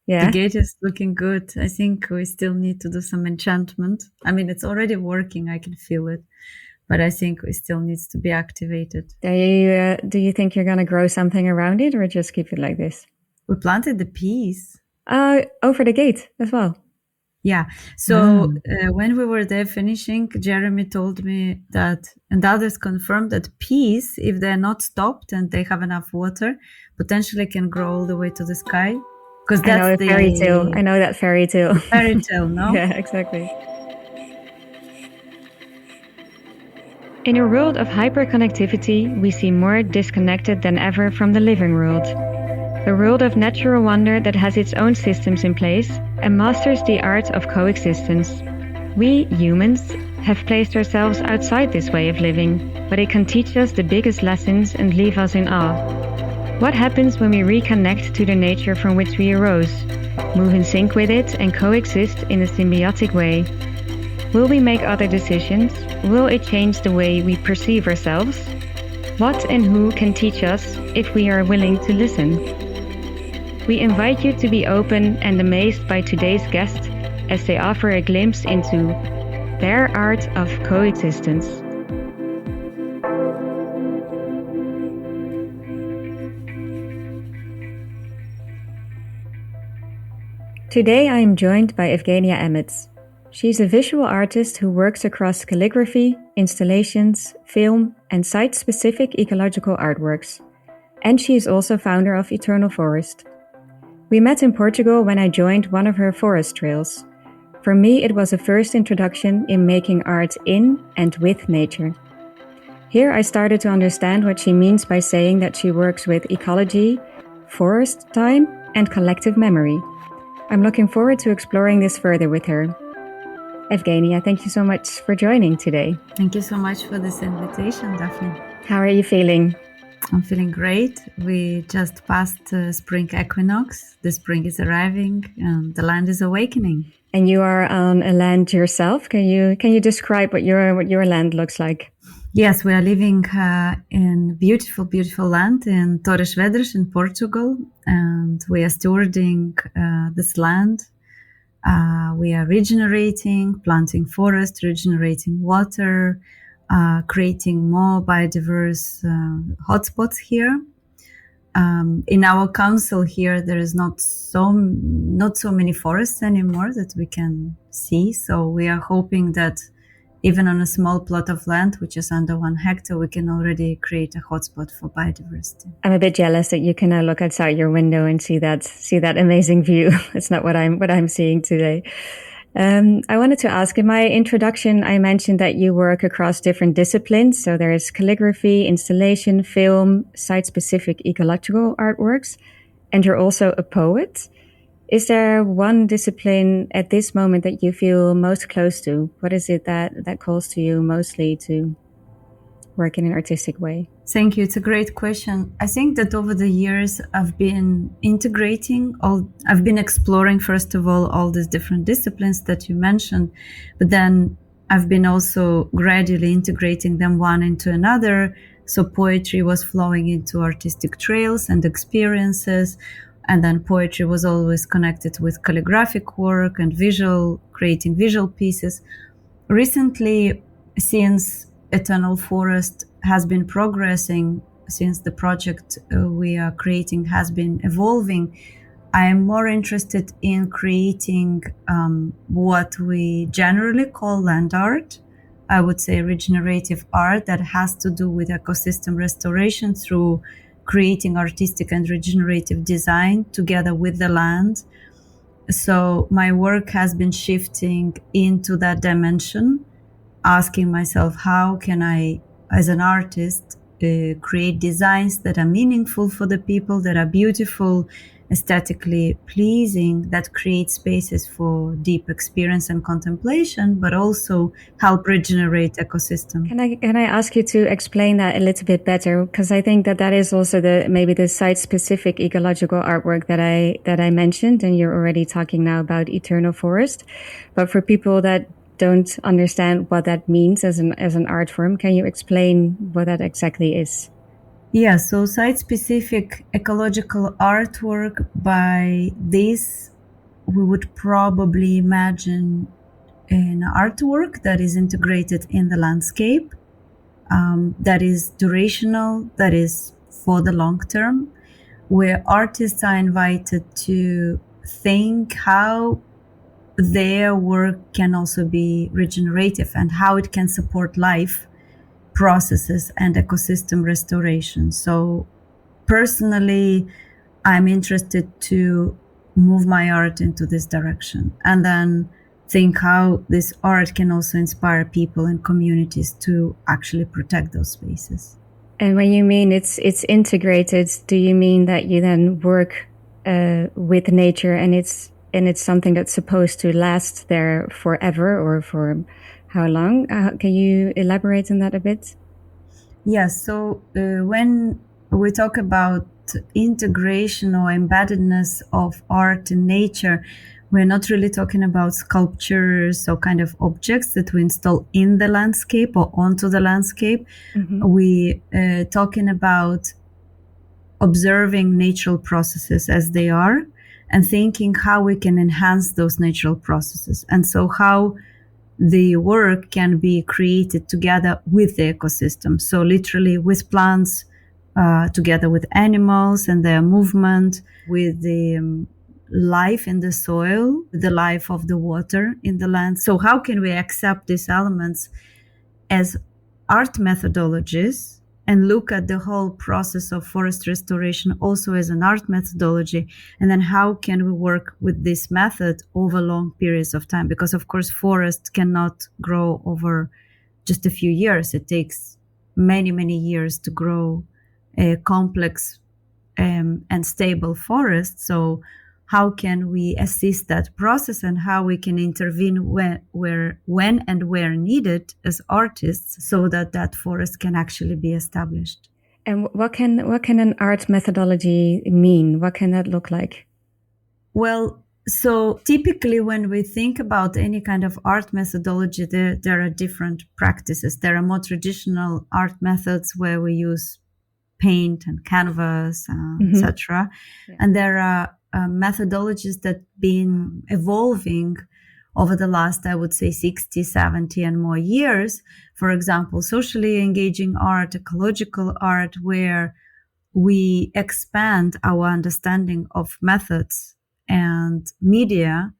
The Yeah. gate is looking good. I think we still need to do some enchantment. I mean, it's already working. I can feel it, but I think it still needs to be activated. Do you think you're gonna grow something around it, or just keep it like this? We planted the peas. Over the gate as well. Yeah. Ah. So when we were there finishing, Jeremy told me that, and others confirmed that peas, if they're not stopped and they have enough water, potentially can grow all the way to the sky. Because I know that's a fairy tale. the I know that fairy tale. fairy tale, no? Yeah, exactly. In a world of hyperconnectivity, we seem more disconnected than ever from the living world. A world of natural wonder that has its own systems in place and masters the art of coexistence. We, humans, have placed ourselves outside this way of living, but it can teach us the biggest lessons and leave us in awe. What happens when we reconnect to the nature from which we arose, move in sync with it, and coexist in a symbiotic way? Will we make other decisions? Will it change the way we perceive ourselves? What and who can teach us if we are willing to listen? We invite you to be open and amazed by today's guests as they offer a glimpse into their art of coexistence. Today I am joined by Evgenia Emets. She's a visual artist who works across calligraphy, installations, film, and site-specific ecological artworks. And she is also founder of Eternal Forest. We met in Portugal when I joined one of her forest trails. For me, it was a first introduction in making art in and with nature. Here I started to understand what she means by saying that she works with ecology, forest time, and collective memory. I'm looking forward to exploring this further with her. Evgenia, thank you so much for joining today. Thank you so much for this invitation, Daphne. How are you feeling? I'm feeling great. We just passed spring equinox. The spring is arriving and the land is awakening. And you are on a land yourself. Can you describe what your land looks like? Yes, we are living in beautiful, beautiful land in Torres Vedras in Portugal, and we are stewarding this land. We are regenerating, planting forest, regenerating water, creating more biodiverse hotspots here. In our council here, there is not so many forests anymore that we can see. So we are hoping that even on a small plot of land, which is under 1 hectare, we can already create a hotspot for biodiversity. I'm a bit jealous that you can now look outside your window and see that amazing view. It's not what I'm seeing today. I wanted to ask, in my introduction, I mentioned that you work across different disciplines. So there is calligraphy, installation, film, site-specific ecological artworks, and you're also a poet. Is there one discipline at this moment that you feel most close to? What is it that calls to you mostly to work in an artistic way? Thank you. It's a great question. I think that over the years, I've been I've been exploring, first of all these different disciplines that you mentioned, but then I've been also gradually integrating them one into another. So poetry was flowing into artistic trails and experiences. And then poetry was always connected with calligraphic work and creating visual pieces. Recently, since Eternal Forest has been progressing, since the project we are creating has been evolving, I am more interested in creating what we generally call land art. I would say regenerative art that has to do with ecosystem restoration through creating artistic and regenerative design together with the land. So my work has been shifting into that dimension, asking myself, how can I, as an artist, create designs that are meaningful for the people, that are beautiful, aesthetically pleasing, that create spaces for deep experience and contemplation, but also help regenerate ecosystem. Can I ask you to explain that a little bit better? Because I think that is also maybe the site-specific ecological artwork that I mentioned, and you're already talking now about Eternal Forest. But for people that don't understand what that means as an art form, can you explain what that exactly is? Yeah, so site-specific ecological artwork by this we would probably imagine an artwork that is integrated in the landscape, that is durational, that is for the long term, where artists are invited to think how their work can also be regenerative and how it can support life processes and ecosystem restoration. So personally, I'm interested to move my art into this direction and then think how this art can also inspire people and communities to actually protect those spaces. And when you mean it's integrated, do you mean that you then work with nature and it's something that's supposed to last there forever, or for how long? Can you elaborate on that a bit? Yes. So when we talk about integration or embeddedness of art in nature, we're not really talking about sculptures or kind of objects that we install in the landscape or onto the landscape. We talking about observing natural processes as they are and thinking how we can enhance those natural processes. And so how the work can be created together with the ecosystem. So literally with plants, together with animals and their movement, with the life in the soil, the life of the water in the land. So how can we accept these elements as art methodologies and look at the whole process of forest restoration also as an art methodology? And then how can we work with this method over long periods of time? Because of course, forests cannot grow over just a few years. It takes many, many years to grow a complex and stable forest. So how can we assist that process and how we can intervene when and where needed as artists so that that forest can actually be established? And what can an art methodology mean? What can that look like? Well, so typically when we think about any kind of art methodology, there are different practices. There are more traditional art methods where we use paint and canvas, etc. Yeah. And there are methodologies that been evolving over the last, I would say, 60, 70 and more years. For example, socially engaging art, ecological art, where we expand our understanding of methods and media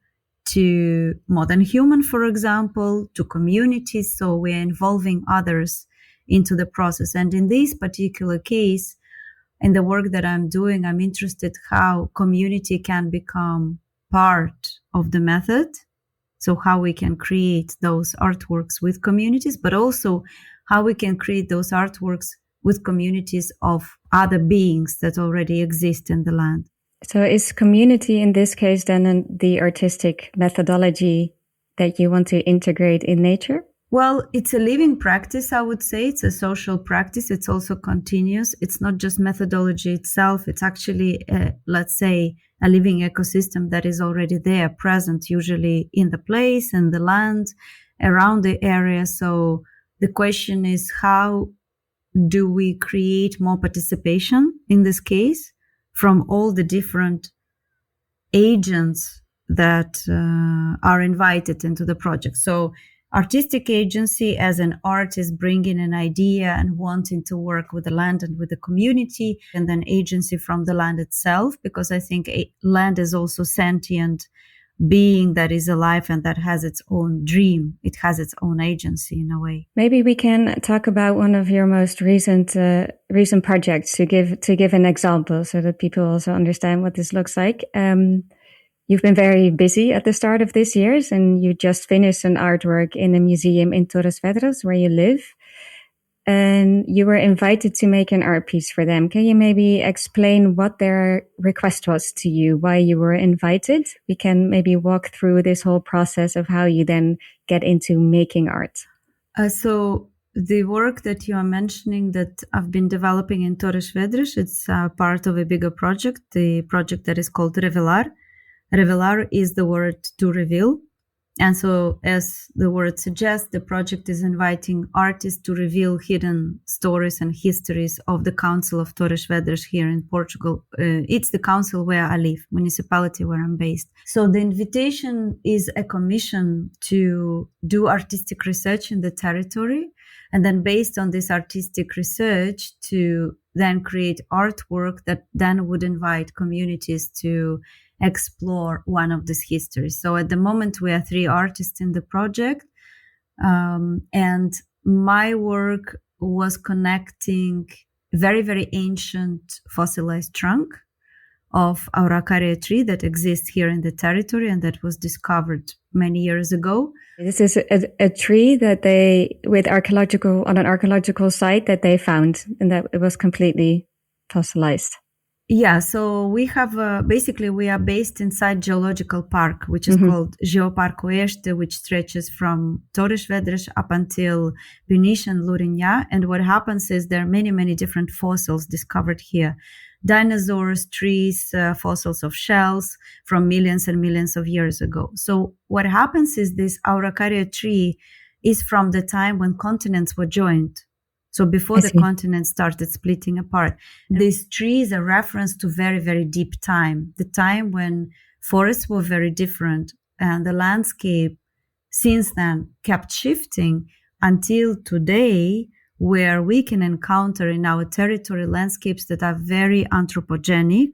to modern human, for example, to communities. So we're involving others into the process. And in this particular case, in the work that I'm doing, I'm interested how community can become part of the method. So how we can create those artworks with communities, but also how we can create those artworks with communities of other beings that already exist in the land. So is community in this case then the artistic methodology that you want to integrate in nature? Well, it's a living practice, I would say. It's a social practice. It's also continuous. It's not just methodology itself. It's actually, let's say, a living ecosystem that is already there, present usually in the place and the land around the area. So the question is, how do we create more participation in this case from all the different agents that are invited into the project? So artistic agency as an artist bringing an idea and wanting to work with the land and with the community, and then agency from the land itself, because I think land is also sentient being that is alive and that has its own dream. It has its own agency in a way. Maybe we can talk about one of your most recent projects to give an example so that people also understand what this looks like. You've been very busy at the start of this year, and you just finished an artwork in a museum in Torres Vedras, where you live. And you were invited to make an art piece for them. Can you maybe explain what their request was to you, why you were invited? We can maybe walk through this whole process of how you then get into making art. So the work that you are mentioning that I've been developing in Torres Vedras, it's part of a bigger project, the project that is called Revelar. Revelar is the word to reveal. And so, as the word suggests, the project is inviting artists to reveal hidden stories and histories of the Council of Torres Vedras here in Portugal. It's the council where I live, municipality where I'm based. So the invitation is a commission to do artistic research in the territory. And then based on this artistic research to then create artwork that then would invite communities to explore one of these histories. So at the moment, we are 3 artists in the project. And my work was connecting very, very ancient fossilized trunk of Araucaria tree that exists here in the territory and that was discovered many years ago. This is a tree that they, on an archaeological site that they found, and that it was completely fossilized. Yeah, so we have basically we are based inside geological park, which is called Geoparque Oeste, which stretches from Torres Vedras up until Peniche and Lourinhã. And what happens is there are many, many different fossils discovered here. Dinosaurs, trees, fossils of shells from millions and millions of years ago. So what happens is this Araucaria tree is from the time when continents were joined. So before the continent started splitting apart, this tree is a reference to very, very deep time, the time when forests were very different and the landscape since then kept shifting until today, where we can encounter in our territory landscapes that are very anthropogenic,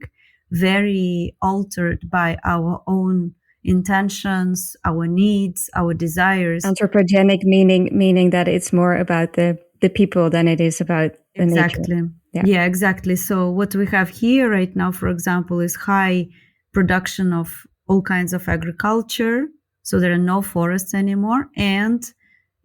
very altered by our own intentions, our needs, our desires. Anthropogenic meaning that it's more about the people than it is about the nature. Yeah, exactly. So what we have here right now, for example, is high production of all kinds of agriculture. So there are no forests anymore. And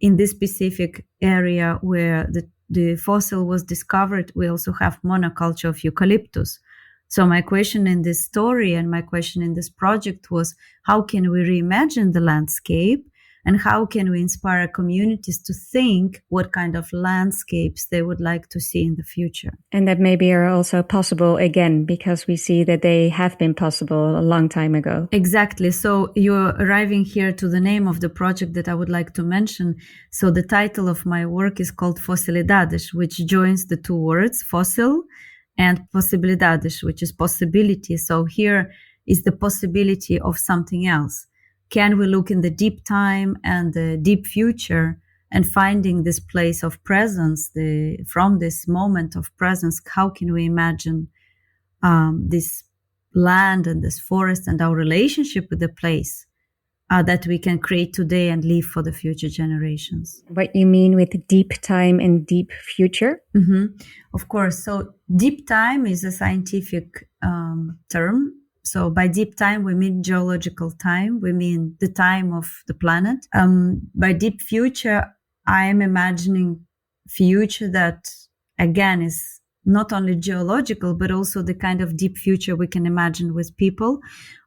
in this specific area where the fossil was discovered, we also have monoculture of eucalyptus. So my question in this story and my question in this project was, how can we reimagine the landscape? And how can we inspire communities to think what kind of landscapes they would like to see in the future? And that maybe are also possible again, because we see that they have been possible a long time ago. Exactly. So you're arriving here to the name of the project that I would like to mention. So the title of my work is called Fossilidades, which joins the 2 words, fossil and possibilidades, which is possibility. So here is the possibility of something else. Can we look in the deep time and the deep future and finding this place of presence, from this moment of presence, how can we imagine this land and this forest and our relationship with the place that we can create today and leave for the future generations? What you mean with deep time and deep future? Of course. So deep time is a scientific term. So by deep time, we mean geological time. We mean the time of the planet. By deep future, I am imagining future that, again, is not only geological, but also the kind of deep future we can imagine with people.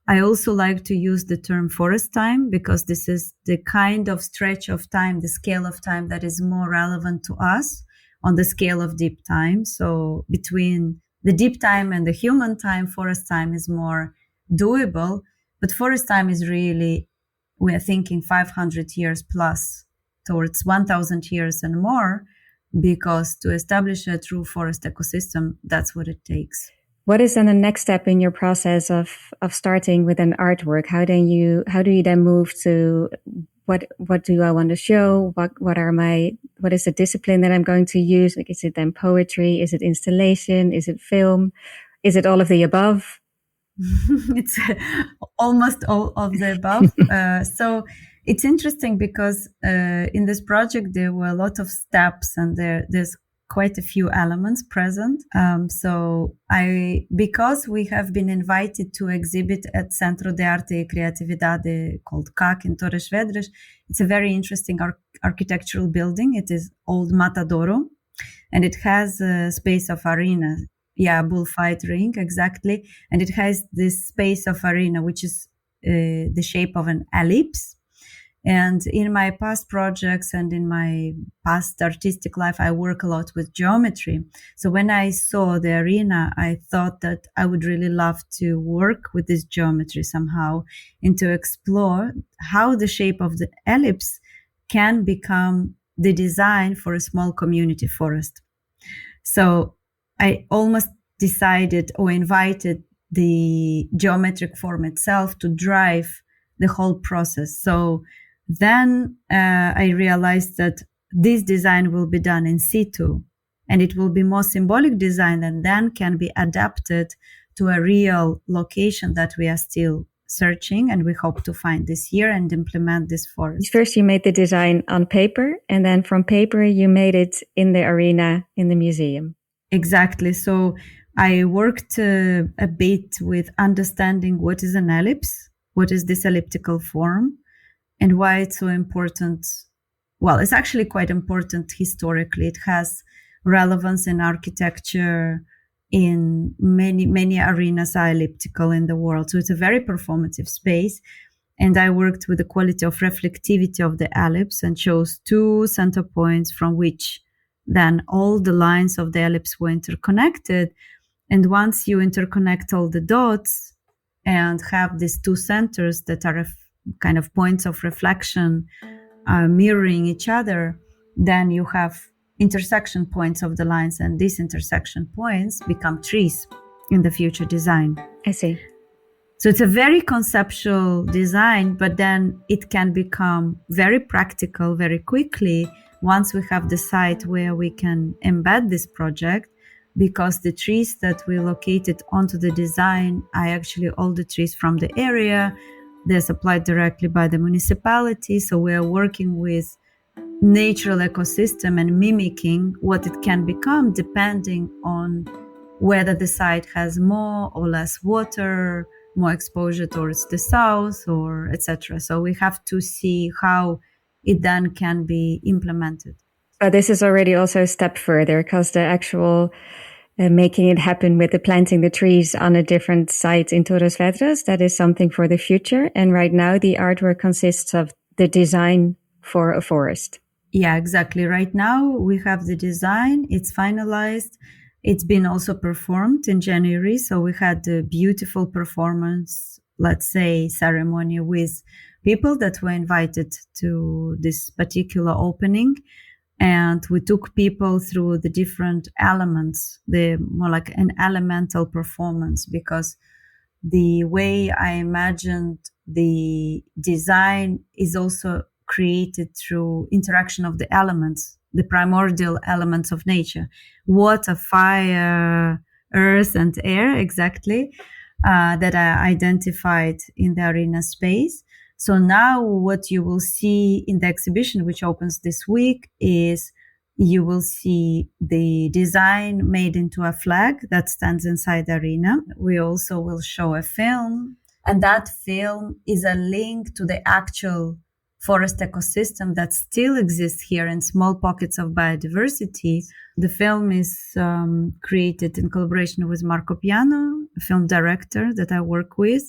I also like to use the term forest time because this is the kind of stretch of time, the scale of time that is more relevant to us on the scale of deep time. So between the deep time and the human time, forest time is more doable, but forest time is really, we are thinking 500 years plus towards 1,000 years and more, because to establish a true forest ecosystem, that's what it takes. What is then the next step in your process of starting with an artwork? How do you then move to what do I want to show? What is the discipline that I'm going to use? Like, is it then poetry? Is it installation? Is it film? Is it all of the above? It's almost all of the above. So it's interesting because in this project there were a lot of steps and there's quite a few elements present. Because we have been invited to exhibit at Centro de Arte e Creatividade called CAC in Torres Vedras, it's a very interesting architectural building. It is old Matadouro, and it has a space of arena. Yeah, bullfight ring, exactly. And it has this space of arena, which is the shape of an ellipse. And in my past projects and in my past artistic life, I work a lot with geometry. So when I saw the arena, I thought that I would really love to work with this geometry somehow and to explore how the shape of the ellipse can become the design for a small community forest. So I almost decided or invited the geometric form itself to drive the whole process. So then I realized that this design will be done in situ, and it will be more symbolic design and then can be adapted to a real location that we are still searching and we hope to find this year and implement this forest. First, you made the design on paper, and then from paper, you made it in the arena in the museum. Exactly. So I worked a bit with understanding what is an ellipse, what is this elliptical form, and why it's so important. Well, it's actually quite important historically. It has relevance in architecture. In many arenas are elliptical in the world. So it's a very performative space. And I worked with the quality of reflectivity of the ellipse and chose two center points from which then all the lines of the ellipse were interconnected. And once you interconnect all the dots and have these two centers that are kind of points of reflection mirroring each other, then you have intersection points of the lines, and these intersection points become trees in the future design. I see. So it's a very conceptual design, but then it can become very practical very quickly once we have the site where we can embed this project, because the trees that we located onto the design are actually all the trees from the area. They're supplied directly by the municipality. So we are working with natural ecosystem and mimicking what it can become depending on whether the site has more or less water, more exposure towards the south, or etc. So we have to see how it then can be implemented. But this is already also a step further, because the actual making it happen with the planting the trees on a different site in Torres Vedras, that is something for the future. And right now the artwork consists of the design for a forest. Yeah, exactly. Right now we have the design, it's finalized. It's been also performed in January. So we had a beautiful performance, let's say, ceremony with people that were invited to this particular opening. And we took people through the different elements, the more like an elemental performance, because the way I imagined the design is also created through interaction of the elements, the primordial elements of nature, water, fire, earth, and air, exactly, that I identified in the arena space. So now what you will see in the exhibition, which opens this week, is you will see the design made into a flag that stands inside the arena. We also will show a film, and that film is a link to the actual forest ecosystem that still exists here in small pockets of biodiversity. The film is created in collaboration with Marco Piano, a film director that I work with.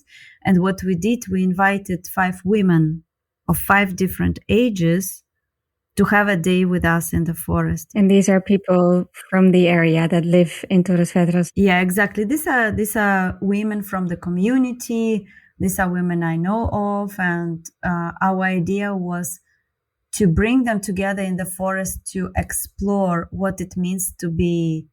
And what we did, we invited 5 women of 5 different ages to have a day with us in the forest. And these are people from the area that live in Torres Vedras. Yeah, exactly. These are women from the community. These are women I know of. And our idea was to bring them together in the forest to explore what it means to be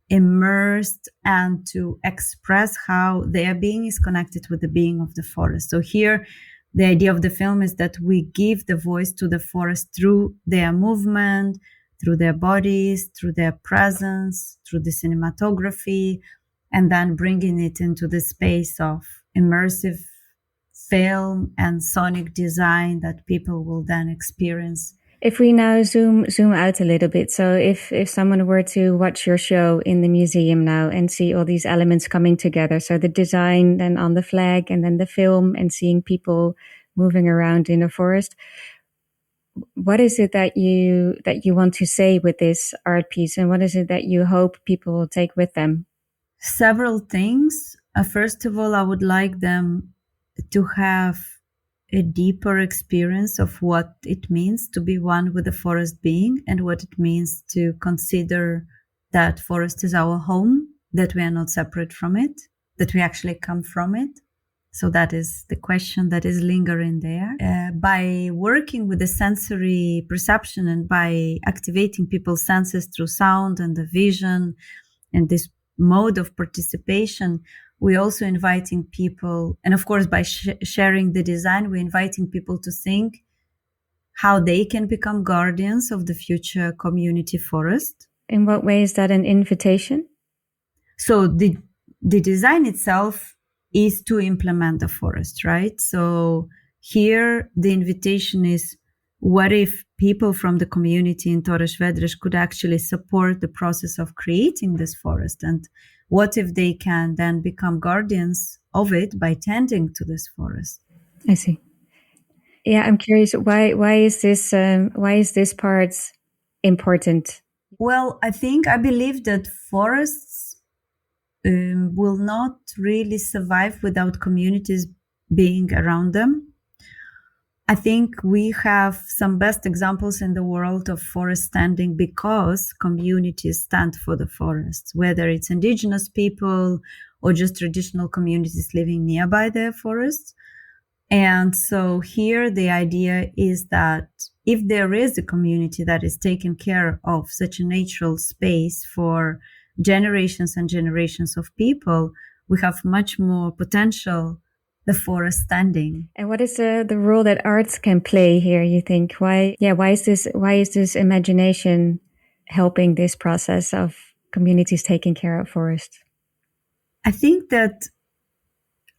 immersed and to express how their being is connected with the being of the forest. So here, the idea of the film is that we give the voice to the forest through their movement, through their bodies, through their presence, through the cinematography, and then bringing it into the space of immersive film and sonic design that people will then experience. If we now zoom out a little bit, so if someone were to watch your show in the museum now and see all these elements coming together, so the design then on the flag and then the film and seeing people moving around in a forest, what is it that you want to say with this art piece, and what is it that you hope people will take with them? Several things. First of all, I would like them to have a deeper experience of what it means to be one with the forest being and what it means to consider that forest is our home, that we are not separate from it, that we actually come from it. So that is the question that is lingering there. By working with the sensory perception and by activating people's senses through sound and the vision and this mode of participation, we're also inviting people, and of course by sharing the design, we're inviting people to think how they can become guardians of the future community forest. In what way is that an invitation? So the design itself is to implement the forest, right? So here the invitation is, what if people from the community in Torres Vedras could actually support the process of creating this forest? And what if they can then become guardians of it by tending to this forest? I see. Yeah, I'm curious, why is this part important? Well, I believe that forests will not really survive without communities being around them. I think we have some best examples in the world of forest standing because communities stand for the forests, whether it's indigenous people or just traditional communities living nearby their forests. And so here the idea is that if there is a community that is taking care of such a natural space for generations and generations of people, we have much more potential, the forest standing. And what is the role that arts can play here, you think? Why is this imagination helping this process of communities taking care of forests? I think that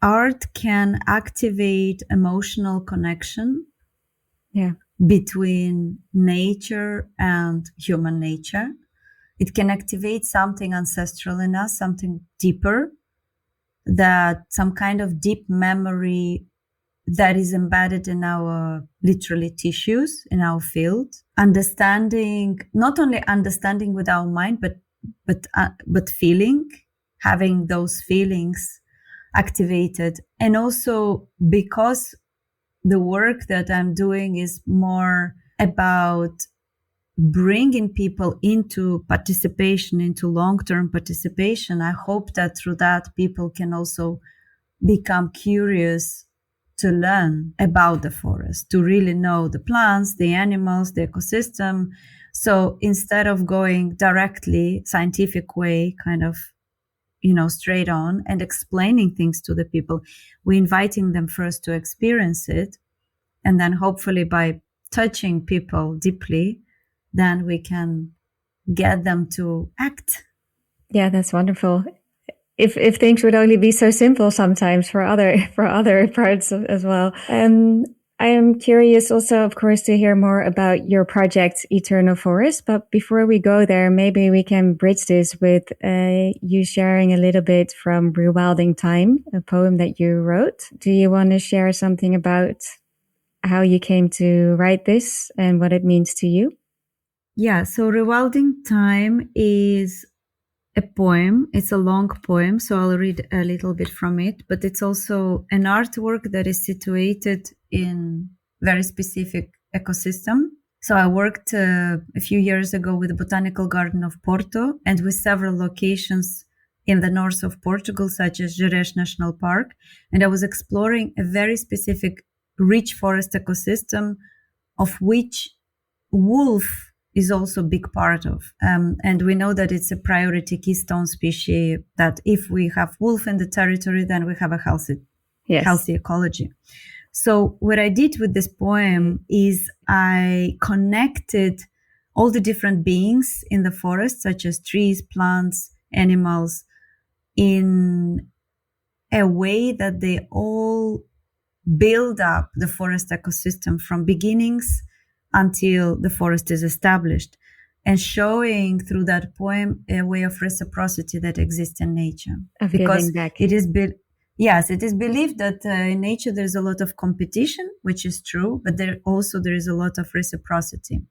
art can activate emotional connection between nature and human nature. It can activate something ancestral in us, something deeper, that some kind of deep memory that is embedded in our literally tissues, in our field. Understanding, not only understanding with our mind, but feeling, having those feelings activated. And also because the work that I'm doing is more about bringing people into participation, into long-term participation, I hope that through that people can also become curious to learn about the forest, to really know the plants, the animals, the ecosystem. So instead of going directly scientific way, kind of, straight on and explaining things to the people, we're inviting them first to experience it. And then hopefully by touching people deeply, then we can get them to act. Yeah, that's wonderful. If things would only be so simple sometimes for other parts as well. I am curious also, of course, to hear more about your project, Eternal Forest. But before we go there, maybe we can bridge this with you sharing a little bit from Rewilding Time, a poem that you wrote. Do you want to share something about how you came to write this and what it means to you? Yeah, so Rewilding Time is a poem. It's a long poem, so I'll read a little bit from it, but it's also an artwork that is situated in very specific ecosystem. So I worked a few years ago with the Botanical Garden of Porto and with several locations in the north of Portugal, such as Jerez National Park. And I was exploring a very specific rich forest ecosystem of which wolf is also a big part of. And we know that it's a priority keystone species, that if we have wolf in the territory, then we have a healthy ecology. So what I did with this poem is I connected all the different beings in the forest, such as trees, plants, animals, in a way that they all build up the forest ecosystem from beginnings until the forest is established, and showing through that poem a way of reciprocity that exists in nature. Of giving back. It is believed that in nature there's a lot of competition, which is true, but there is a lot of reciprocity.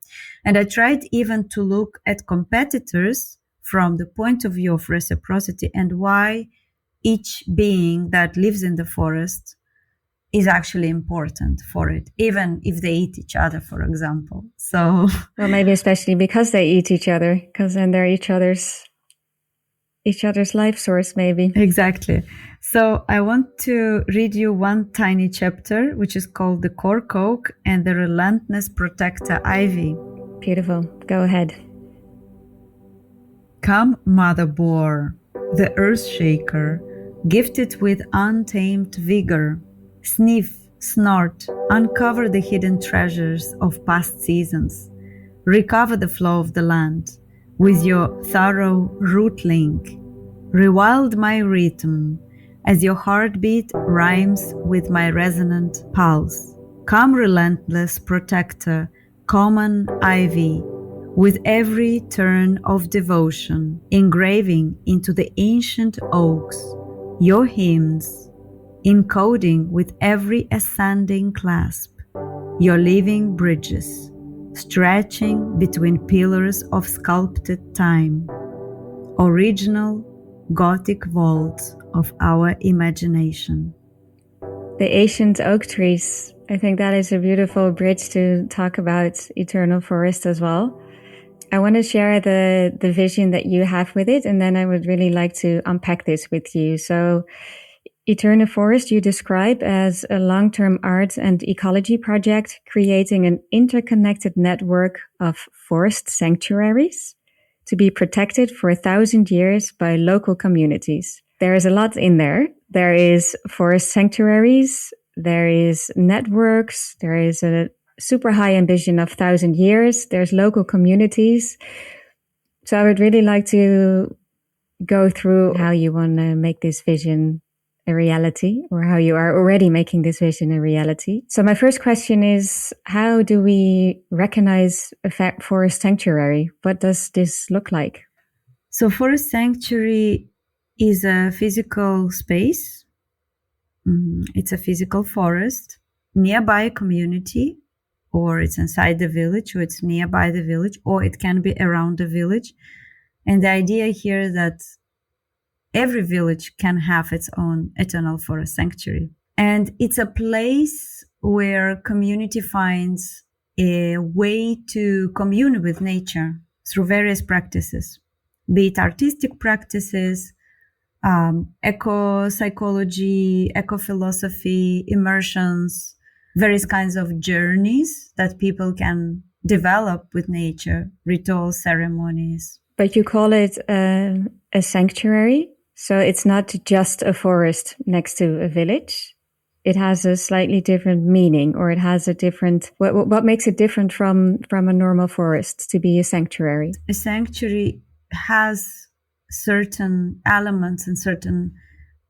And I tried even to look at competitors from the point of view of reciprocity and why each being that lives in the forest is actually important for it, even if they eat each other, for example. So, well, maybe especially because they eat each other, because then they're each other's life source, maybe. Exactly. So I want to read you one tiny chapter, which is called The Cork Oak and the Relentless Protector Ivy. Beautiful. Go ahead. Come, Mother Boar, the Earth Shaker, gifted with untamed vigor. Sniff, snort, uncover the hidden treasures of past seasons. Recover the flow of the land with your thorough root link. Rewild my rhythm as your heartbeat rhymes with my resonant pulse. Come, relentless protector, common ivy, with every turn of devotion, engraving into the ancient oaks your hymns, encoding with every ascending clasp your living bridges, stretching between pillars of sculpted time, original Gothic vaults of our imagination. The ancient oak trees. I think that is a beautiful bridge to talk about eternal forest as well. I want to share the vision that you have with it, and then I would really like to unpack this with you. So, Eternal Forest you describe as a long-term art and ecology project creating an interconnected network of forest sanctuaries to be protected for 1,000 years by local communities. There is a lot in there. There is forest sanctuaries, there is networks, there is a super high ambition of 1,000 years, there's local communities. So I would really like to go through how you want to make this vision a reality, or how you are already making this vision a reality. So my first question is, how do we recognize a forest sanctuary? What does this look like? So forest sanctuary is a physical space. It's a physical forest nearby a community, or it's inside the village, or it's nearby the village, or it can be around the village. And the idea here is that every village can have its own eternal forest sanctuary. And it's a place where community finds a way to commune with nature through various practices, be it artistic practices, eco-psychology, eco-philosophy, immersions, various kinds of journeys that people can develop with nature, rituals, ceremonies. But you call it a sanctuary, so it's not just a forest next to a village. It has a slightly different meaning, or it has a different, what makes it different from a normal forest to be a sanctuary? A sanctuary has certain elements and certain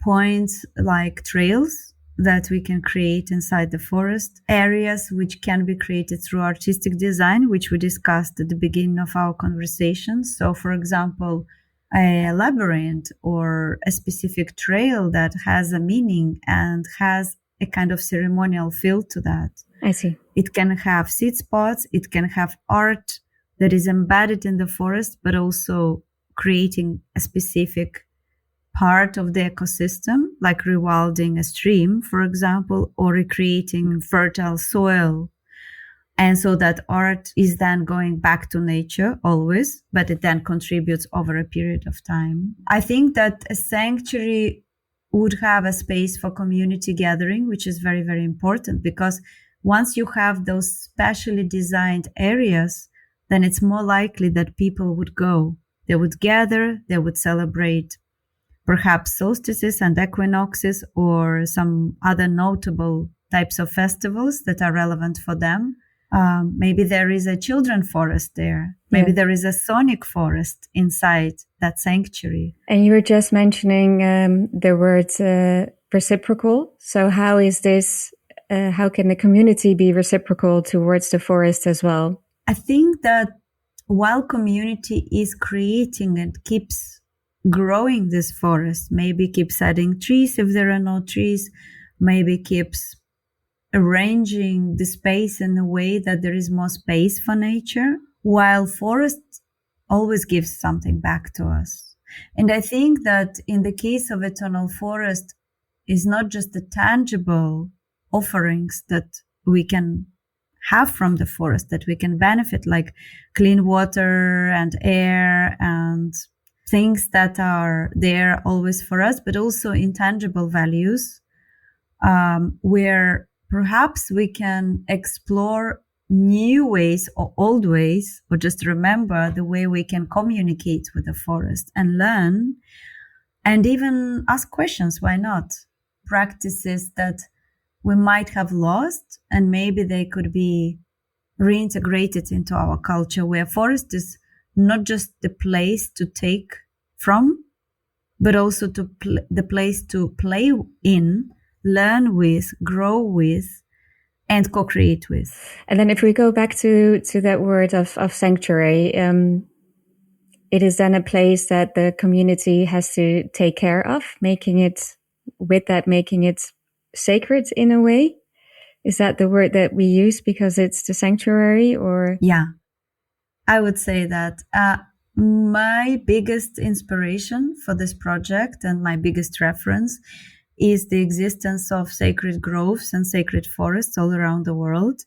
points, like trails that we can create inside the forest, areas which can be created through artistic design, which we discussed at the beginning of our conversation. So, for example, a labyrinth or a specific trail that has a meaning and has a kind of ceremonial feel to that. I see. It can have seed spots, it can have art that is embedded in the forest, but also creating a specific part of the ecosystem, like rewilding a stream, for example, or recreating fertile soil. And so that art is then going back to nature always, but it then contributes over a period of time. I think that a sanctuary would have a space for community gathering, which is very, very important, because once you have those specially designed areas, then it's more likely that people would go. They would gather, they would celebrate perhaps solstices and equinoxes or some other notable types of festivals that are relevant for them. Maybe there is a children forest there. Maybe there is a sonic forest inside that sanctuary. And you were just mentioning the word reciprocal. So how is this, how can the community be reciprocal towards the forest as well? I think that while community is creating and keeps growing this forest, maybe keeps adding trees if there are no trees, maybe keeps arranging the space in a way that there is more space for nature, while forest always gives something back to us. And I think that in the case of eternal forest, is not just the tangible offerings that we can have from the forest, that we can benefit, like clean water and air and things that are there always for us, but also intangible values, where perhaps we can explore new ways or old ways, or just remember the way we can communicate with the forest and learn and even ask questions. Why not? Practices that we might have lost, and maybe they could be reintegrated into our culture, where forest is not just the place to take from, but also the place to play in, learn with, grow with, and co-create with. And then if we go back to that word of sanctuary, it is then a place that the community has to take care of, making it sacred in a way. Is that the word that we use because it's the sanctuary, or? Yeah, I would say that. My biggest inspiration for this project and my biggest reference is the existence of sacred groves and sacred forests all around the world.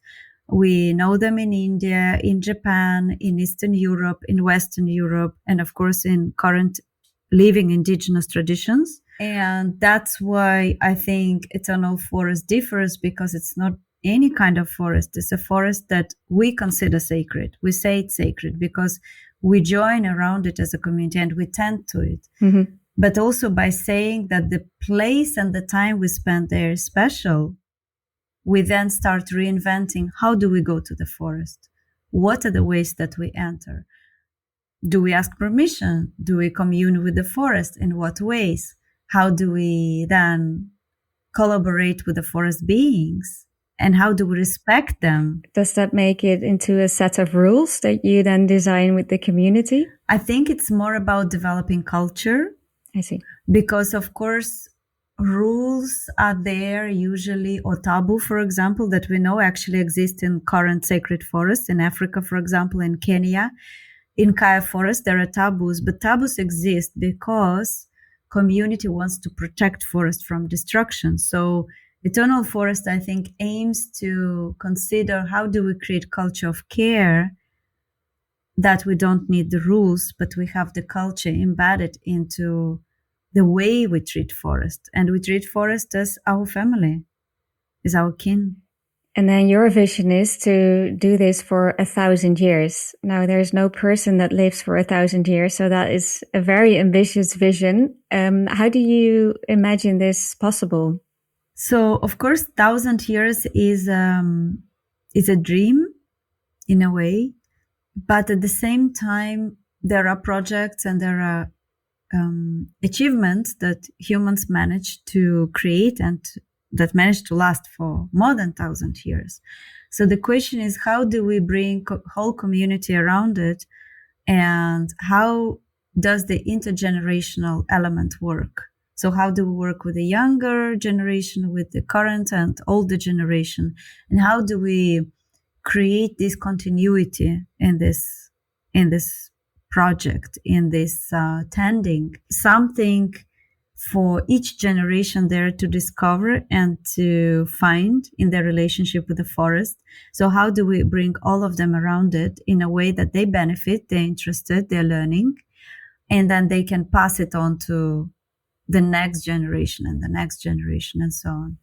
We know them in India, in Japan, in Eastern Europe, in Western Europe, and of course in current living indigenous traditions. And that's why I think eternal forest differs, because it's not any kind of forest. It's a forest that we consider sacred. We say it's sacred because we join around it as a community and we tend to it. Mm-hmm. But also by saying that the place and the time we spend there is special, we then start reinventing, how do we go to the forest? What are the ways that we enter? Do we ask permission? Do we commune with the forest? In what ways? How do we then collaborate with the forest beings? And how do we respect them? Does that make it into a set of rules that you then design with the community? I think it's more about developing culture. I see. Because, of course, rules are there usually, or taboo, for example, that we know actually exist in current sacred forests. In Africa, for example, in Kenya, in Kaya forest, there are taboos. But taboos exist because community wants to protect forest from destruction. So Eternal Forest, I think, aims to consider how do we create culture of care, that we don't need the rules, but we have the culture embedded into the way we treat forest. And we treat forest as our family, as our kin. And then your vision is to do this for 1,000 years. Now, there's no person that lives for 1,000 years, so that is a very ambitious vision. How do you imagine this possible? So, of course, 1,000 years is a dream in a way, but at the same time, there are projects and there are achievements that humans manage to create and that manage to last for more than 1,000 years. So the question is, how do we bring whole community around it, and how does the intergenerational element work? So how do we work with the younger generation, with the current and older generation, and how do we create this continuity in this project, in this tending, something for each generation there to discover and to find in their relationship with the forest. So how do we bring all of them around it in a way that they benefit, they're interested, they're learning, and then they can pass it on to the next generation and the next generation and so on.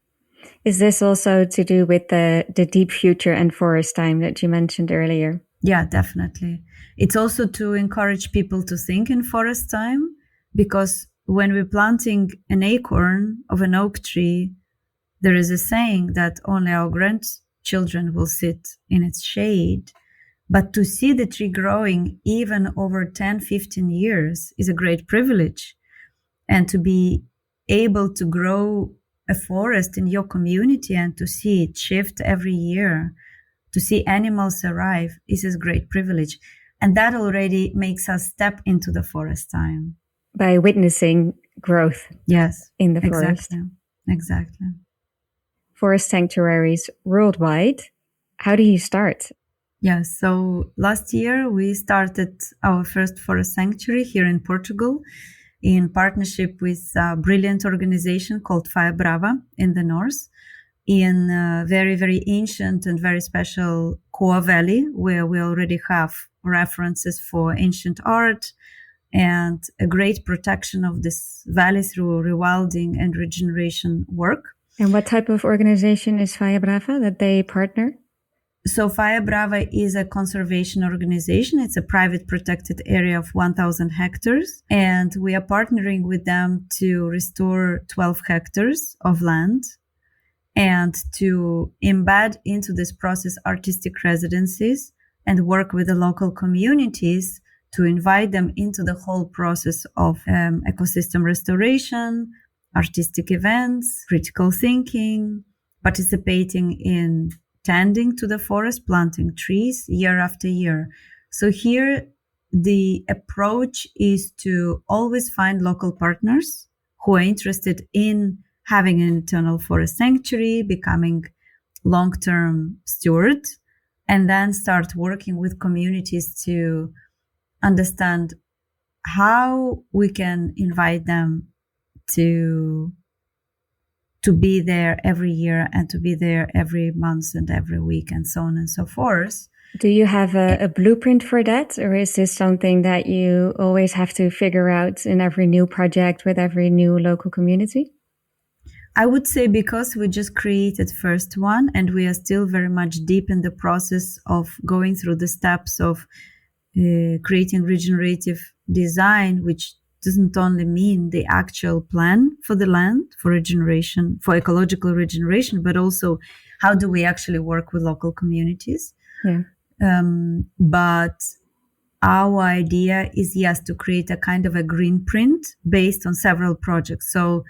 Is this also to do with the deep future and forest time that you mentioned earlier? Yeah, definitely. It's also to encourage people to think in forest time, because when we're planting an acorn of an oak tree, there is a saying that only our grandchildren will sit in its shade. But to see the tree growing even over 10, 15 years is a great privilege. And to be able to grow a forest in your community and to see it shift every year, to see animals arrive, is a great privilege. And that already makes us step into the forest time. By witnessing growth. Yes. In the forest. Exactly. Forest sanctuaries worldwide. How do you start? Yes. So last year we started our first forest sanctuary here in Portugal in partnership with a brilliant organization called Fire Brava in the north. in a very, very ancient and very special Koa Valley, where we already have references for ancient art and a great protection of this valley through rewilding and regeneration work. And what type of organization is Faya Brava that they partner? So Faya Brava is a conservation organization. It's a private protected area of 1,000 hectares. And we are partnering with them to restore 12 hectares of land and to embed into this process artistic residencies and work with the local communities to invite them into the whole process of ecosystem restoration, artistic events, critical thinking, participating in tending to the forest, planting trees year after year. So here, the approach is to always find local partners who are interested in having an internal forest sanctuary, becoming long-term steward, and then start working with communities to understand how we can invite them to be there every year and to be there every month and every week and so on and so forth. Do you have a blueprint for that, or is this something that you always have to figure out in every new project with every new local community? I would say because we just created first one and we are still very much deep in the process of going through the steps of creating regenerative design, which doesn't only mean the actual plan for the land, for regeneration, for ecological regeneration, but also how do we actually work with local communities. Yeah. But our idea is, yes, to create a kind of a green print based on several projects. So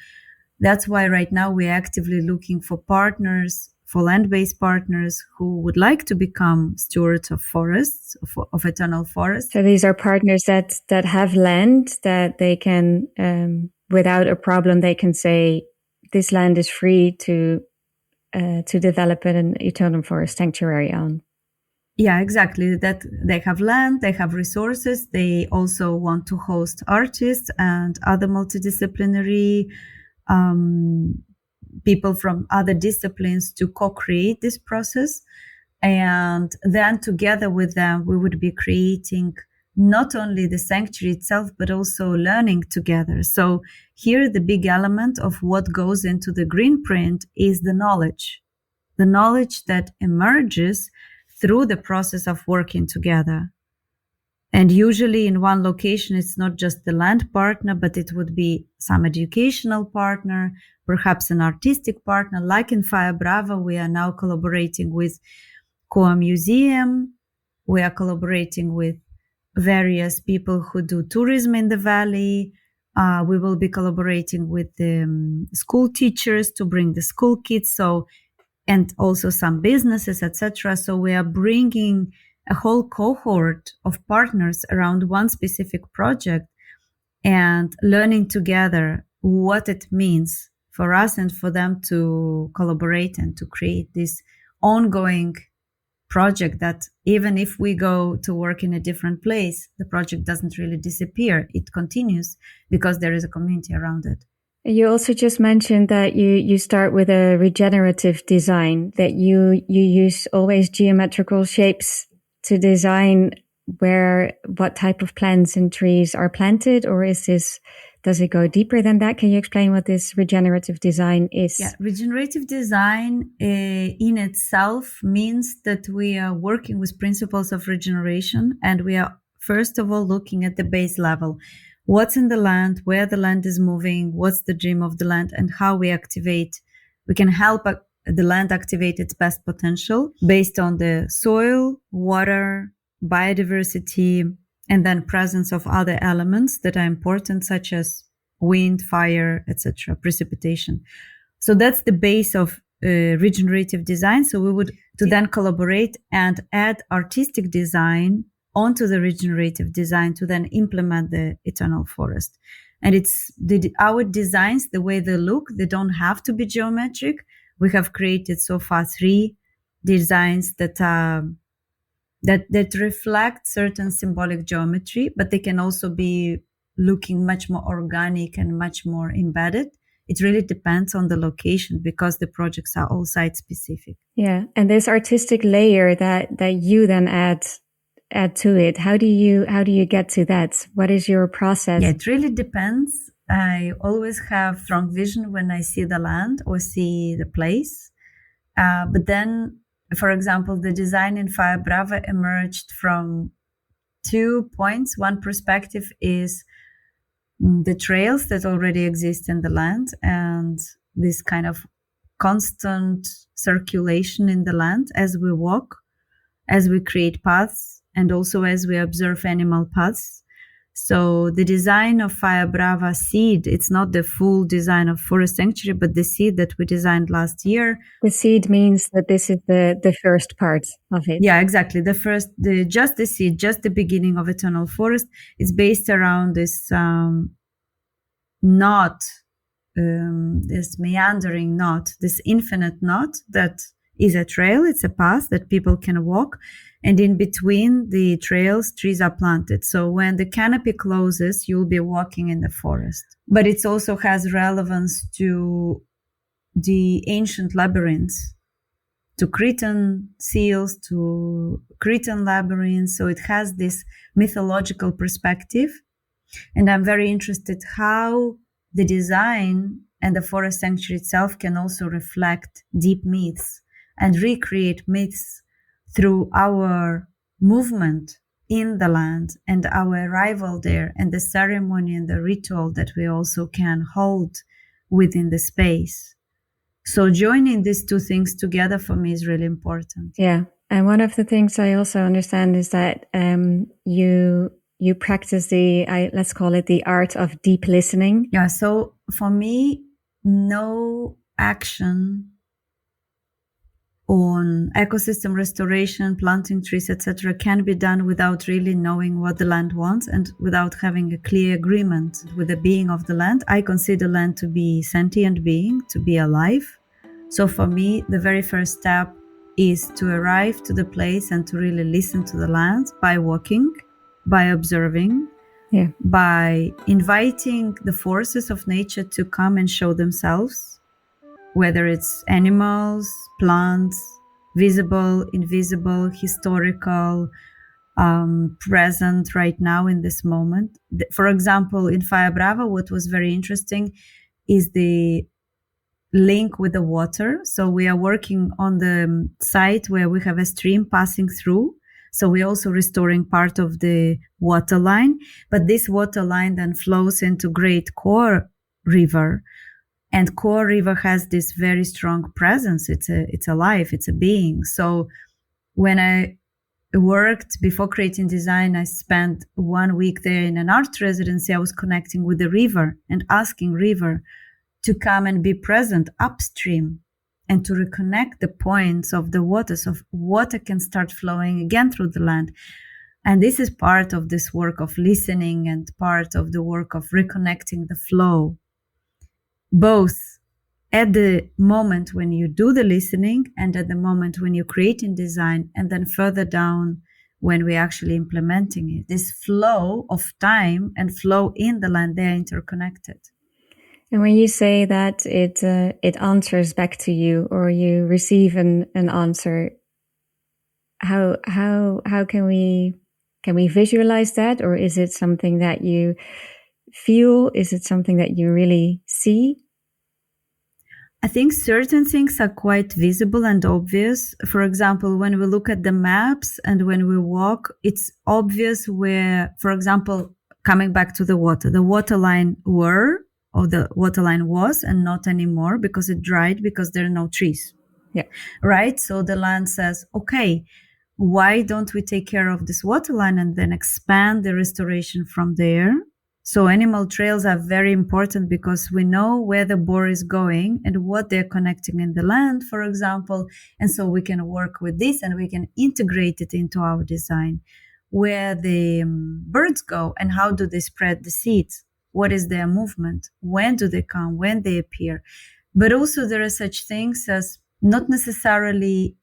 that's why right now we're actively looking for partners, for land-based partners who would like to become stewards of forests, of eternal forests. So these are partners that have land that they can, without a problem, they can say, this land is free to develop an eternal forest sanctuary on. Yeah, exactly. That they have land, they have resources. They also want to host artists and other multidisciplinary people from other disciplines to co-create this process. And then together with them, we would be creating not only the sanctuary itself, but also learning together. So here, the big element of what goes into the green print is the knowledge that emerges through the process of working together. And usually in one location, it's not just the land partner, but it would be some educational partner, perhaps an artistic partner. Like in Faya Brava, we are now collaborating with Koa Museum. We are collaborating with various people who do tourism in the valley. We will be collaborating with the school teachers to bring the school kids. And also some businesses, etc. So we are bringing a whole cohort of partners around one specific project and learning together what it means for us and for them to collaborate and to create this ongoing project that even if we go to work in a different place, the project doesn't really disappear. It continues because there is a community around it. You also just mentioned that you start with a regenerative design, that you use always geometrical shapes to design what type of plants and trees are planted, or does it go deeper than that? Can you explain what this regenerative design is? Yeah, regenerative design in itself means that we are working with principles of regeneration, and we are first of all looking at the base level. What's in the land, where the land is moving, what's the dream of the land, and how we can help the land activate its best potential based on the soil, water, biodiversity, and then presence of other elements that are important, such as wind, fire, etc., precipitation. So that's the base of regenerative design. So we would then collaborate and add artistic design onto the regenerative design to then implement the eternal forest. And it's our designs, the way they look, they don't have to be geometric. We have created so far 3 designs that reflect certain symbolic geometry, but they can also be looking much more organic and much more embedded it really depends on the location because the projects are all site specific. Yeah, and this artistic layer that you then add to it, how do you get to that? What is your process? Yeah, it really depends. I always have strong vision when I see the land or see the place. But then, for example, the design in Fire Brava emerged from 2 points. One perspective is the trails that already exist in the land and this kind of constant circulation in the land as we walk, as we create paths, and also as we observe animal paths. So the design of Fire Brava seed, it's not the full design of Forest Sanctuary, but the seed that we designed last year. The seed means that this is the first part of it. Yeah, exactly. Just the seed, just the beginning of Eternal Forest is based around this knot, this meandering knot, this infinite knot that is a trail. It's a path that people can walk. And in between the trails, trees are planted. So when the canopy closes, you'll be walking in the forest. But it also has relevance to the ancient labyrinths, to Cretan seals, to Cretan labyrinths. So it has this mythological perspective. And I'm very interested how the design and the forest sanctuary itself can also reflect deep myths and recreate myths through our movement in the land and our arrival there and the ceremony and the ritual that we also can hold within the space. So joining these two things together for me is really important. Yeah. And one of the things I also understand is that you practice let's call it the art of deep listening. Yeah. So for me, no action on ecosystem restoration, planting trees, etc., can be done without really knowing what the land wants and without having a clear agreement with the being of the land. I consider land to be sentient being, to be alive. So for me, the very first step is to arrive to the place and to really listen to the land by walking, by observing, by inviting the forces of nature to come and show themselves, whether it's animals, plants, visible, invisible, historical, present right now in this moment. For example, in Fire Brava, what was very interesting is the link with the water. So we are working on the site where we have a stream passing through. So we're also restoring part of the water line, but this water line then flows into Great Core River. And Core River has this very strong presence. It's alive, it's a being. So when I worked before creating design, I spent 1 week there in an art residency. I was connecting with the river and asking river to come and be present upstream and to reconnect the points of the water so water can start flowing again through the land. And this is part of this work of listening and part of the work of reconnecting the flow, both at the moment when you do the listening and at the moment when you create in design, and then further down when we're actually implementing it. This flow of time and flow in the land, they're interconnected. And when you say that it answers back to you, or you receive an answer, how can we visualize that, or is it something that you feel? Is it something that you really see? I think certain things are quite visible and obvious. For example, when we look at the maps and when we walk, it's obvious where, for example, coming back to the water line the water line was and not anymore because it dried because there are no trees. Yeah. Right? So the land says, okay, why don't we take care of this water line and then expand the restoration from there? So animal trails are very important because we know where the boar is going and what they're connecting in the land, for example. And so we can work with this and we can integrate it into our design. Where the birds go and how do they spread the seeds? What is their movement? When do they come? When they appear? But also there are such things as not necessarily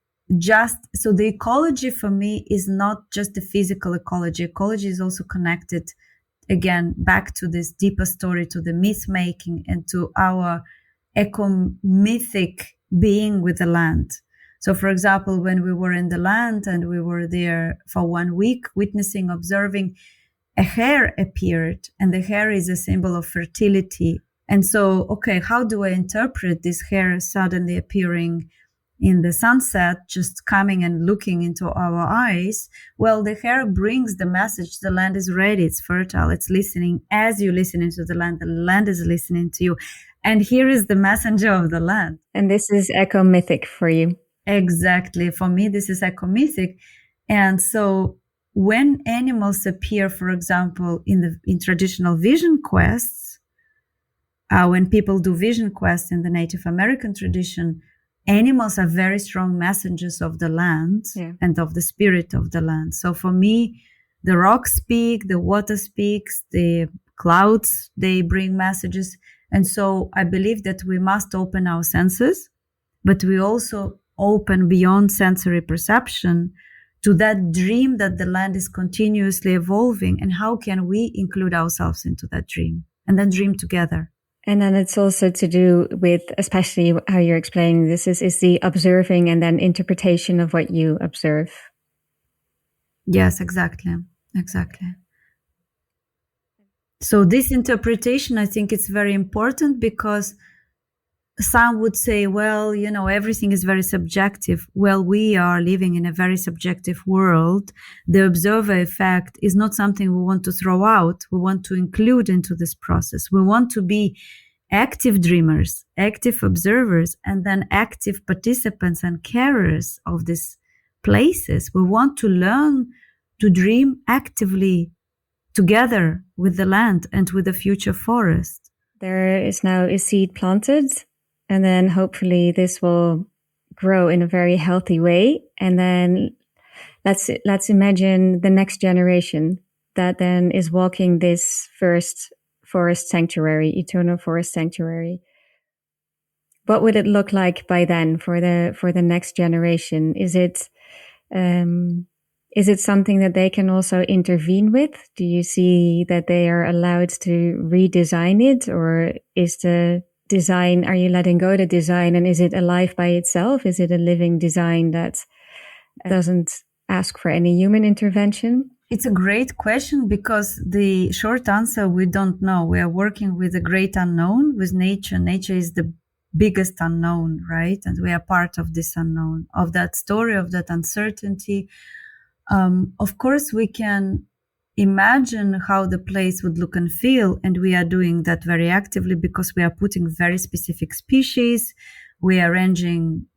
so the ecology for me is not just the physical ecology. Ecology is also connected again, back to this deeper story, to the myth making and to our eco-mythic being with the land. So, for example, when we were in the land and we were there for 1 week, witnessing, observing, a hare appeared, and the hare is a symbol of fertility. And so, okay, how do I interpret this hare suddenly appearing in the sunset, just coming and looking into our eyes? Well, the hare brings the message: the land is ready, it's fertile, it's listening. As you listen into the land is listening to you. And here is the messenger of the land. And this is eco-mythic for you. Exactly. For me, this is eco-mythic. And so when animals appear, for example, in traditional vision quests, when people do vision quests in the Native American tradition, animals are very strong messengers of the land and of the spirit of the land. So for me, the rocks speak, the water speaks, the clouds, they bring messages. And so I believe that we must open our senses, but we also open beyond sensory perception to that dream that the land is continuously evolving. And how can we include ourselves into that dream and then dream together? And then it's also to do with, especially how you're explaining this, is the observing and then interpretation of what you observe. Yes, exactly. Exactly. So this interpretation, I think it's very important, because some would say, well, you know, everything is very subjective. Well, we are living in a very subjective world. The observer effect is not something we want to throw out. We want to include into this process. We want to be active dreamers, active observers, and then active participants and carers of these places. We want to learn to dream actively together with the land and with the future forest. There is now a seed planted, and then hopefully this will grow in a very healthy way. And then let's imagine the next generation that then is walking this first forest sanctuary, eternal forest sanctuary. What would it look like by then for the next generation? Is it something that they can also intervene with? Do you see that they are allowed to redesign it, or is the design, are you letting go the design, and is it alive by itself? Is it a living design that doesn't ask for any human intervention? It's a great question, because the short answer, we don't know. We are working with a great unknown, with nature. Nature is the biggest unknown, right? And we are part of this unknown, of that story, of that uncertainty. Of course, we can imagine how the place would look and feel, and we are doing that very actively, because we are putting very specific species. We are arranging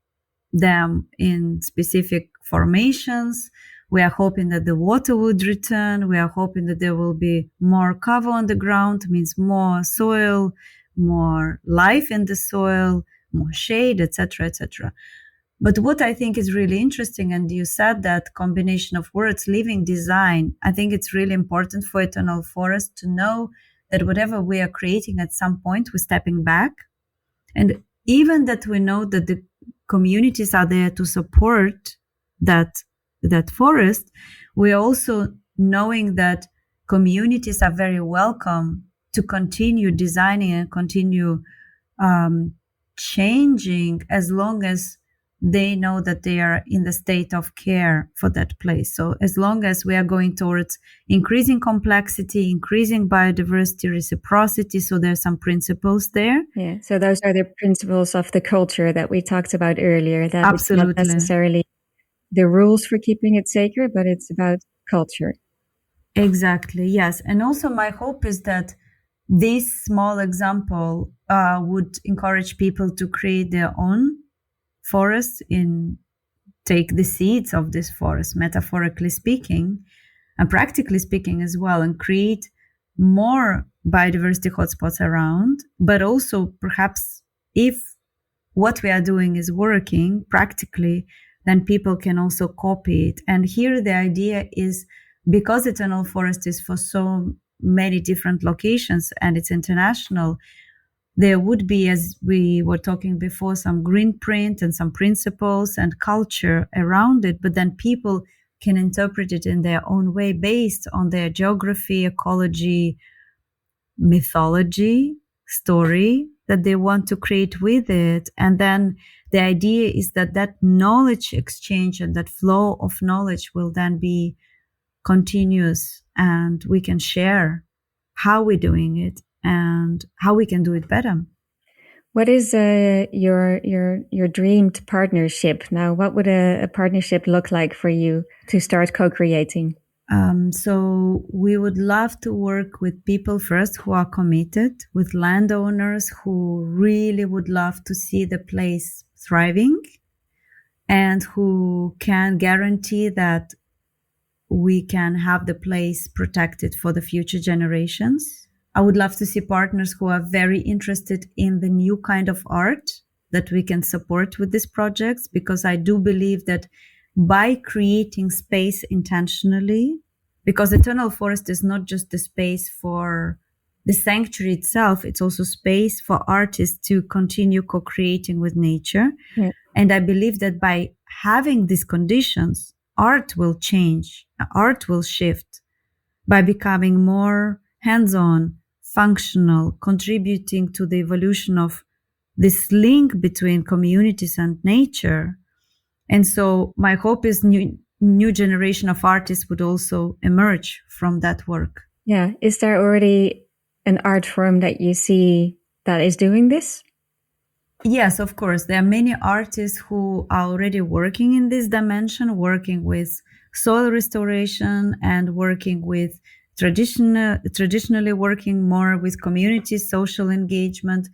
them in specific formations. We are hoping that the water would return. We are hoping that there will be more cover on the ground, means more soil, more life in the soil, more shade, etc., etc. But what I think is really interesting, and you said that combination of words, living design, I think it's really important for Eternal Forest to know that whatever we are creating, at some point, we're stepping back. And even that we know that the communities are there to support that forest, we're also knowing that communities are very welcome to continue designing and continue changing, as long as they know that they are in the state of care for that place. So as long as we are going towards increasing complexity, increasing biodiversity, reciprocity, so there's some principles there. Yeah, so those are the principles of the culture that we talked about earlier, that Absolutely. It's not necessarily the rules for keeping it sacred, but it's about culture. Exactly, yes. And also my hope is that this small example would encourage people to create their own forest, take the seeds of this forest, metaphorically speaking, and practically speaking as well, and create more biodiversity hotspots around. But also, perhaps, if what we are doing is working practically, then people can also copy it. And here the idea is, because Eternal Forest is for so many different locations and it's international, there would be, as we were talking before, some green print and some principles and culture around it. But then people can interpret it in their own way based on their geography, ecology, mythology, story that they want to create with it. And then the idea is that that knowledge exchange and that flow of knowledge will then be continuous, and we can share how we're doing it and how we can do it better. What is your dreamed partnership now? What would a partnership look like for you to start co-creating? So we would love to work with people first who are committed, with landowners who really would love to see the place thriving and who can guarantee that we can have the place protected for the future generations. I would love to see partners who are very interested in the new kind of art that we can support with these projects, because I do believe that by creating space intentionally, because Eternal Forest is not just the space for the sanctuary itself, it's also space for artists to continue co-creating with nature. Yeah. And I believe that by having these conditions, art will change, art will shift by becoming more hands-on, functional, contributing to the evolution of this link between communities and nature. And so my hope is new generation of artists would also emerge from that work. Yeah. Is there already an art form that you see that is doing this? Yes, of course. There are many artists who are already working in this dimension, working with soil restoration and working with traditionally working more with community social engagement,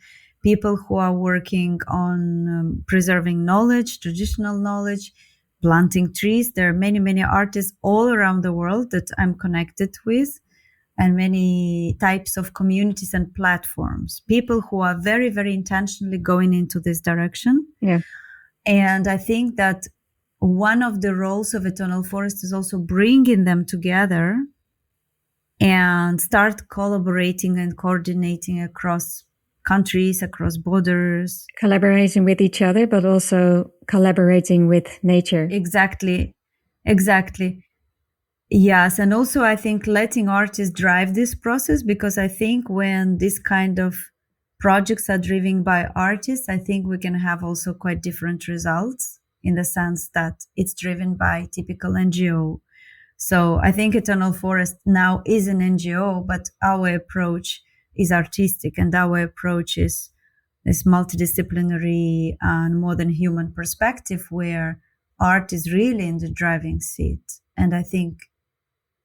people who are working on preserving knowledge, traditional knowledge, planting trees. There are many, many artists all around the world that I'm connected with, and many types of communities and platforms, people who are very, very intentionally going into this direction. Yeah. And I think that one of the roles of Eternal Forest is also bringing them together and start collaborating and coordinating across countries, across borders. Collaborating with each other, but also collaborating with nature. Exactly. Yes. And also I think letting artists drive this process, because I think when this kind of projects are driven by artists, I think we can have also quite different results, in the sense that it's driven by typical NGO. So I think Eternal Forest now is an NGO, but our approach is artistic, and our approach is this multidisciplinary and more than human perspective, where art is really in the driving seat. And I think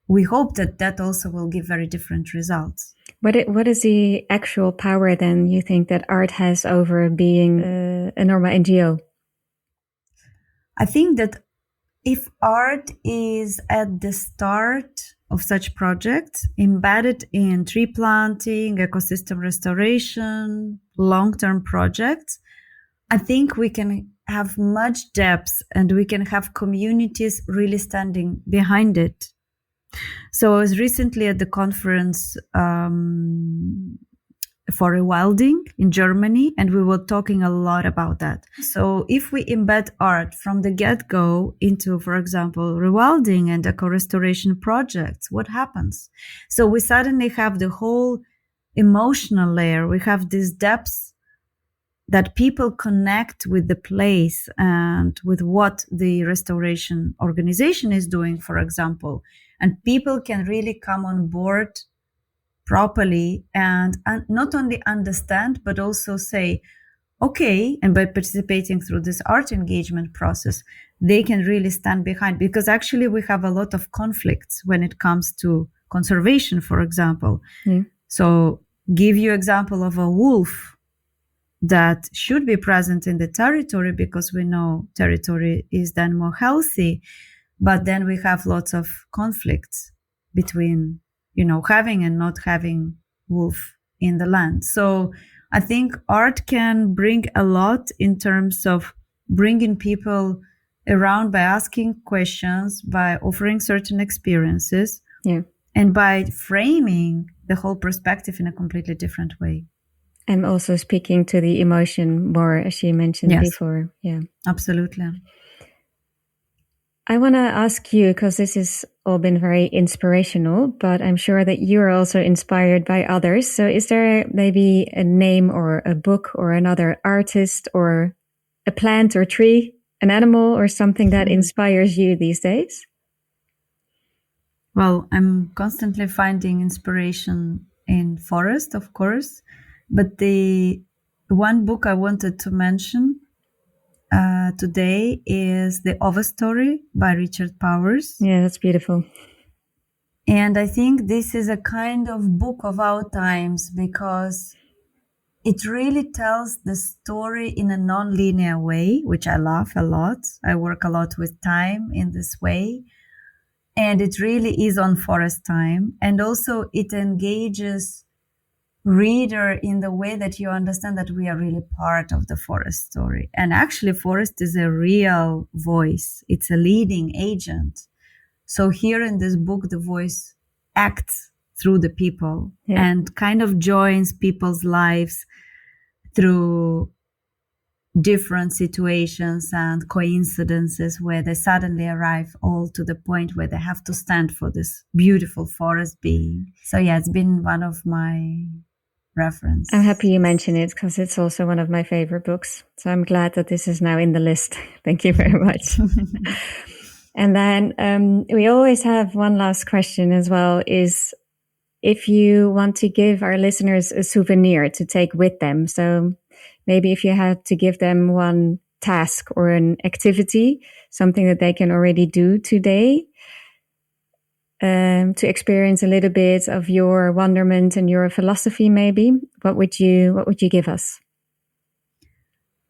we hope that that also will give very different results. What is the actual power then you think that art has over being a normal NGO? I think that if art is at the start of such projects, embedded in tree planting, ecosystem restoration, long-term projects, I think we can have much depth and we can have communities really standing behind it. So I was recently at the conference for rewilding in Germany, and we were talking a lot about that. So if we embed art from the get-go into, for example, rewilding and eco-restoration projects, what happens? So we suddenly have the whole emotional layer. We have this depth that people connect with the place and with what the restoration organization is doing, for example. And people can really come on board properly and not only understand, but also say, okay, and by participating through this art engagement process, they can really stand behind. Because actually we have a lot of conflicts when it comes to conservation, for example. Yeah. So give you example of a wolf that should be present in the territory, because we know territory is then more healthy. But then we have lots of conflicts between, having and not having wolf in the land. So I think art can bring a lot in terms of bringing people around by asking questions, by offering certain experiences, and by framing the whole perspective in a completely different way. And also speaking to the emotion more, as you mentioned before. Yeah, absolutely. I want to ask you, because this has all been very inspirational, but I'm sure that you are also inspired by others. So is there maybe a name or a book or another artist or a plant or tree, an animal or something that inspires you these days? Well, I'm constantly finding inspiration in forest, of course, but the one book I wanted to mention today is The Overstory by Richard Powers. Yeah, that's beautiful. And I think this is a kind of book of our times because it really tells the story in a non-linear way, which I love a lot. I work a lot with time in this way. And it really is on forest time. And also it engages reader in the way that you understand that we are really part of the forest story. And actually forest is a real voice. It's a leading agent. So here in this book, the voice acts through the people and kind of joins people's lives through different situations and coincidences where they suddenly arrive all to the point where they have to stand for this beautiful forest being. So yeah, it's been one of my references. I'm happy you mentioned it because it's also one of my favorite books. So I'm glad that this is now in the list. Thank you very much. And then we always have one last question as well, is if you want to give our listeners a souvenir to take with them. So maybe if you had to give them one task or an activity, something that they can already do today, to experience a little bit of your wonderment and your philosophy, maybe, what would you give us?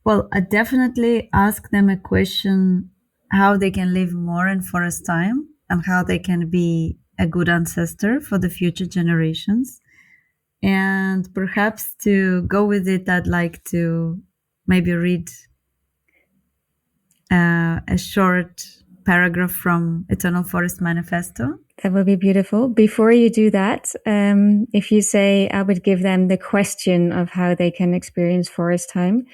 Well, I definitely ask them a question, how they can live more in forest time and how they can be a good ancestor for the future generations. And perhaps to go with it, I'd like to maybe read a short paragraph from Eternal Forest Manifesto. That would be beautiful. Before you do that, if you say I would give them the question of how they can experience forest time,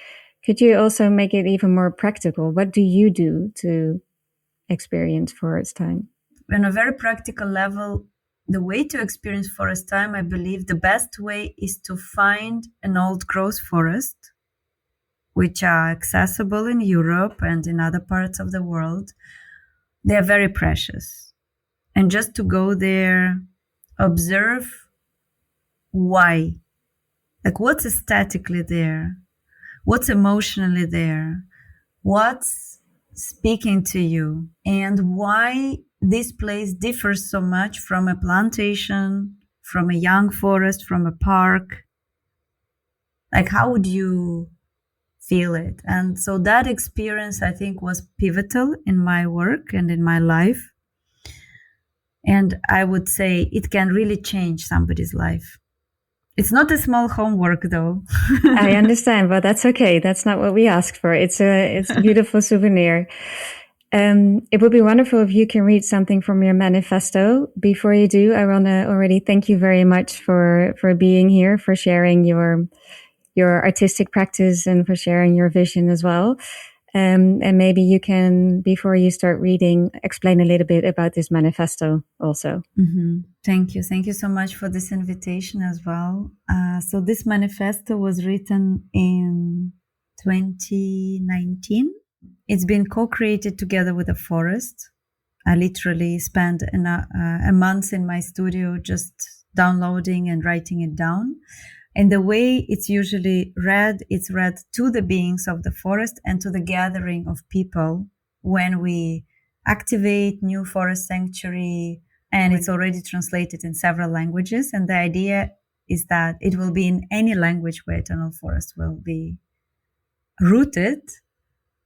could you also make it even more practical? What do you do to experience forest time? On a very practical level, the way to experience forest time, I believe the best way is to find an old growth forest, which are accessible in Europe and in other parts of the world. They are very precious. And just to go there, observe why. Like what's aesthetically there? What's emotionally there? What's speaking to you? And why this place differs so much from a plantation, from a young forest, from a park? Like how would you feel it? And so that experience, I think, was pivotal in my work and in my life. And I would say it can really change somebody's life. It's not a small homework, though. I understand, but that's okay. That's not what we asked for. It's a beautiful souvenir. It would be wonderful if you can read something from your manifesto. Before you do, I want to already thank you very much for being here, for sharing your artistic practice and for sharing your vision as well. And maybe you can, before you start reading, explain a little bit about this manifesto also. Mm-hmm. Thank you. Thank you so much for this invitation as well. So this manifesto was written in 2019. It's been co-created together with a forest. I literally spent a month in my studio just downloading and writing it down. And the way it's usually read, it's read to the beings of the forest and to the gathering of people when we activate new forest sanctuary, and it's already translated in several languages. And the idea is that it will be in any language where Eternal Forest will be rooted.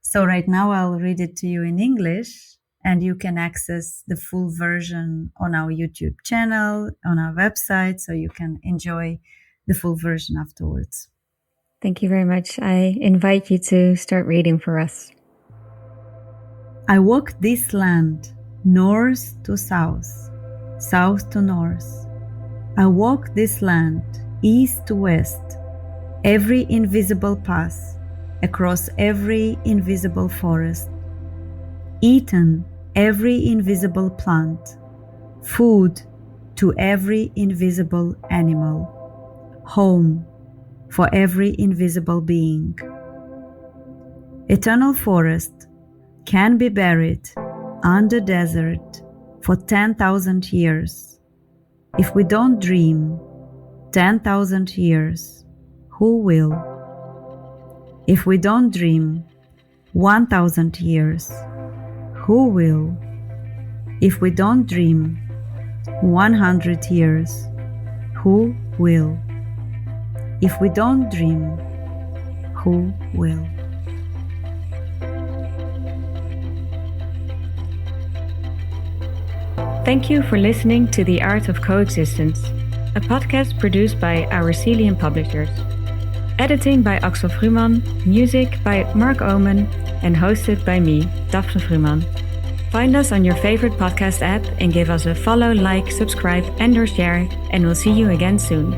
So right now I'll read it to you in English, and you can access the full version on our YouTube channel, on our website, so you can enjoy the full version afterwards. Thank you very much. I invite you to start reading for us. I walk this land, north to south, south to north. I walk this land, east to west, every invisible path, across every invisible forest, eaten every invisible plant, food to every invisible animal, home for every invisible being. Eternal forest can be buried under desert for 10,000 years. If we don't dream 10,000 years, who will? If we don't dream 1,000 years, who will? If we don't dream 100 years, who will? If we don't dream, who will? Thank you for listening to The Art of Coexistence, a podcast produced by our Celian publishers. Editing by Axel Fruman, music by Mark Omen, and hosted by me, Daphne Fruman. Find us on your favorite podcast app and give us a follow, like, subscribe, and/or share, and we'll see you again soon.